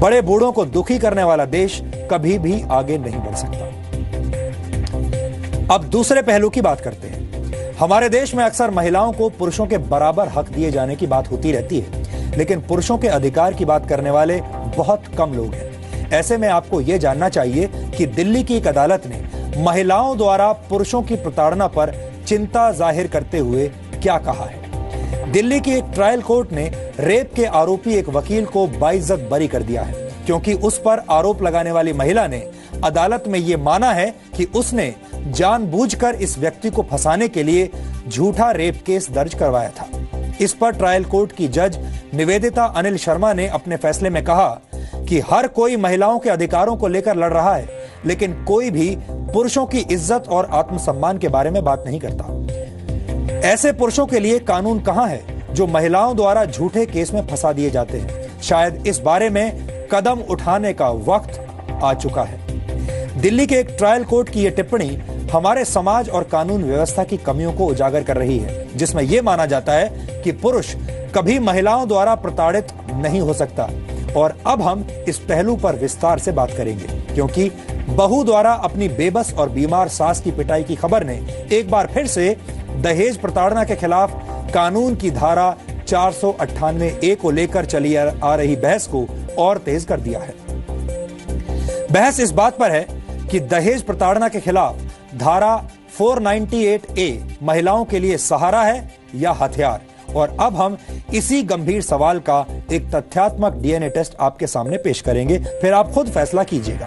बड़े बूढ़ों को दुखी करने वाला देश कभी भी आगे नहीं बढ़ सकता। अब दूसरे पहलू की बात करते हैं। हमारे देश में अक्सर महिलाओं को पुरुषों के बराबर हक दिए जाने की बात होती रहती है, लेकिन पुरुषों के अधिकार की बात करने वाले बहुत कम लोग हैं। ऐसे में आपको यह जानना चाहिए कि दिल्ली की एक अदालत ने महिलाओं द्वारा पुरुषों की प्रताड़ना पर चिंता जाहिर करते हुए क्या कहा है। दिल्ली की एक ट्रायल कोर्ट ने रेप के आरोपी एक वकील को बाइज्जत बरी कर दिया है, क्योंकि उस पर आरोप लगाने वाली महिला ने अदालत में यह माना है कि उसने जानबूझकर इस व्यक्ति को फंसाने के लिए झूठा रेप केस दर्ज करवाया था। इस पर ट्रायल कोर्ट की जज निवेदिता अनिल शर्मा ने अपने फैसले में कहा कि हर कोई महिलाओं के अधिकारों को लेकर लड़ रहा है, लेकिन कोई भी पुरुषों की इज्जत और आत्मसम्मान के बारे में बात नहीं करता। ऐसे पुरुषों के लिए कानून कहां है जो महिलाओं द्वारा झूठे केस में फंसा दिए जाते हैं। शायद इस बारे में कदम उठाने का वक्त आ चुका है। दिल्ली के एक ट्रायल कोर्ट की यह टिप्पणी हमारे समाज और कानून व्यवस्था की कमियों को उजागर कर रही है, जिसमें यह माना जाता है कि पुरुष कभी महिलाओं द्वारा प्रताड़ित नहीं हो सकता। और अब हम इस पहलू पर विस्तार से बात करेंगे, क्योंकि बहू द्वारा अपनी बेबस और बीमार सास की पिटाई की खबर ने एक बार फिर से दहेज प्रताड़ना के खिलाफ कानून की धारा 498A को लेकर चली आ रही बहस को और तेज कर दिया है। बहस इस बात पर है कि दहेज प्रताड़ना के खिलाफ धारा 498A महिलाओं के लिए सहारा है या हथियार। और अब हम इसी गंभीर सवाल का एक तथ्यात्मक डीएनए टेस्ट आपके सामने पेश करेंगे, फिर आप खुद फैसला कीजिएगा।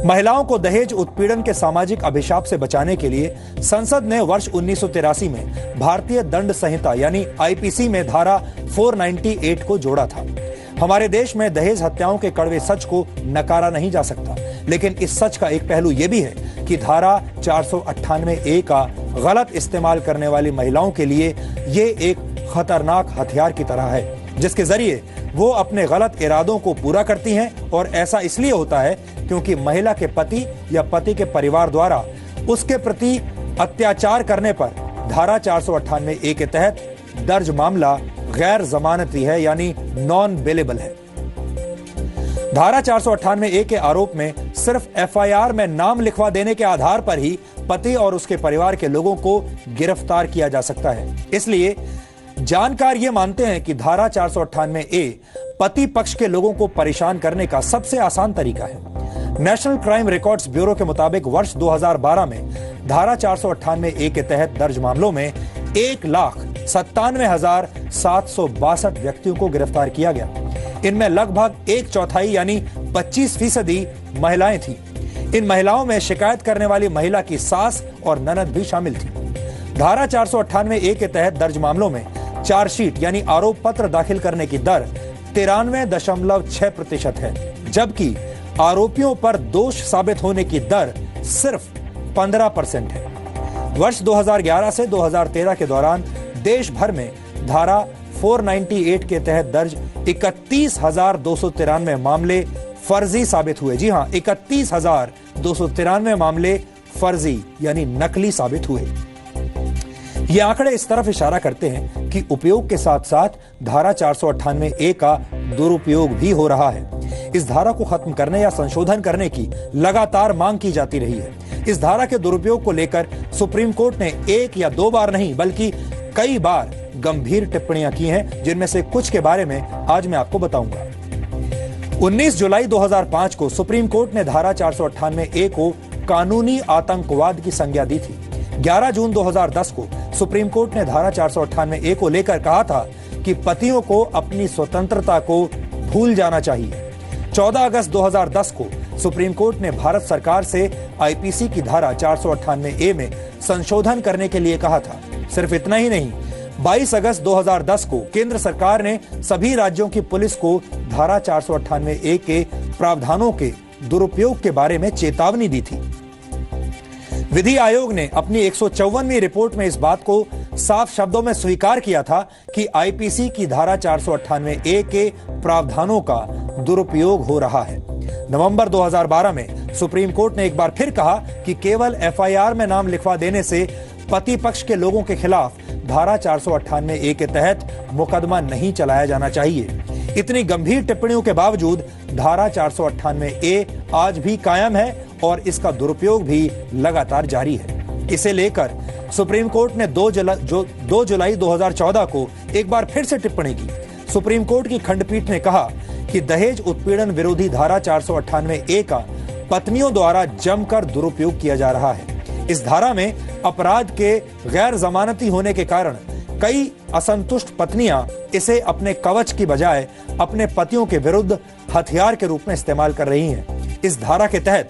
महिलाओं को दहेज उत्पीड़न के सामाजिक अभिशाप से बचाने के लिए संसद ने वर्ष 1983 में भारतीय दंड संहिता यानी आईपीसी में धारा 498 को जोड़ा था। हमारे देश में दहेज हत्याओं के कड़वे सच को नकारा नहीं जा सकता, लेकिन इस सच का एक पहलू यह भी है कि धारा 498A का गलत इस्तेमाल करने वाली महिलाओं के लिए ये एक खतरनाक हथियार की तरह है, जिसके जरिए वो अपने गलत इरादों को पूरा करती हैं। और ऐसा इसलिए होता है क्योंकि महिला के पति या पति के परिवार द्वारा उसके प्रति अत्याचार करने पर धारा 498A के तहत दर्ज मामला गैर जमानती है, यानी नॉन बेलेबल है। धारा 498A के आरोप में सिर्फ एफआईआर में नाम लिखवा देने के आधार पर ही पति और उसके परिवार के लोगों को गिरफ्तार किया जा सकता है। इसलिए जानकार ये मानते हैं कि धारा 498A पति पक्ष के लोगों को परेशान करने का सबसे आसान तरीका है। नेशनल क्राइम रिकॉर्ड्स ब्यूरो के मुताबिक वर्ष 2012 में धारा 498A के तहत दर्ज मामलों में 1,97,762 व्यक्तियों को गिरफ्तार किया गया। इनमें लगभग 1/4 यानी 25% महिलाएं थीं। इन महिलाओं में शिकायत करने वाली महिला की सास और ननद भी शामिल थी। धारा 498A के तहत दर्ज मामलों में चार्जशीट यानी आरोप पत्र दाखिल करने की दर 93.6% है, जबकि आरोपियों पर दोष साबित होने की दर सिर्फ 15% है। वर्ष 2011 से 2013 के दौरान देश भर में धारा 498 के तहत दर्ज 31,293 मामले फर्जी साबित हुए। जी हां, 31,293 मामले फर्जी यानी नकली साबित हुए। ये आंकड़े इस तरफ इशारा करते हैं कि उपयोग के साथ साथ धारा 498A का दुरुपयोग भी हो रहा है। इस धारा को खत्म करने या संशोधन करने की लगातार मांग की जाती रही है। इस धारा के दुरुपयोग को लेकर सुप्रीम कोर्ट ने एक या दो बार नहीं बल्कि कई बार गंभीर टिप्पणियां की हैं, जिनमें से कुछ के बारे में आज मैं आपको बताऊंगा। 19 जुलाई 2005 को सुप्रीम कोर्ट ने धारा 498A को कानूनी आतंकवाद की संज्ञा दी थी। 11 जून 2010 को सुप्रीम कोर्ट ने धारा 498A को लेकर कहा था कि पतियों को अपनी स्वतंत्रता को भूल जाना चाहिए। 14 अगस्त 2010 को सुप्रीम कोर्ट ने भारत सरकार से आईपीसी की धारा 498A में संशोधन करने के लिए कहा था। सिर्फ इतना ही नहीं, 22 अगस्त 2010 को केंद्र सरकार ने सभी राज्यों की पुलिस को धारा 498A के प्रावधानों के दुरुपयोग के बारे में चेतावनी दी थी। विधि आयोग ने अपनी 154वीं रिपोर्ट में इस बात को साफ शब्दों में स्वीकार किया था कि आईपीसी की धारा 498A के प्रावधानों का दुरुपयोग हो रहा है। नवंबर 2012 में सुप्रीम कोर्ट ने एक बार फिर कहा कि केवल एफआईआर में नाम लिखवा देने से पति पक्ष के लोगों के खिलाफ धारा 498A के तहत मुकदमा नहीं चलाया जाना चाहिए। इतनी गंभीर टिप्पणियों के बावजूद धारा 498A आज भी कायम है और इसका दुरुपयोग भी लगातार जारी है। इसे लेकर सुप्रीम कोर्ट ने 2 जुलाई 2014 को एक बार फिर से टिप्पणी की। सुप्रीम कोर्ट की खंडपीठ ने कहा कि दहेज उत्पीड़न विरोधी धारा 498A का पत्नियों द्वारा जमकर दुरुपयोग किया जा रहा है। इस धारा में अपराध के गैर जमानती होने के कारण कई असंतुष्ट पत्नियां इसे अपने कवच की बजाय अपने पतियों के विरुद्ध हथियार के रूप में इस्तेमाल कर रही हैं। इस धारा के तहत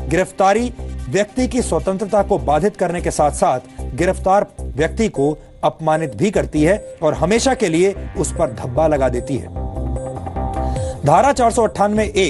गिरफ्तारी व्यक्ति की स्वतंत्रता को बाधित करने के साथ साथ गिरफ्तार व्यक्ति को अपमानित भी करती है और हमेशा के लिए उस पर धब्बा लगा देती है। धारा 498A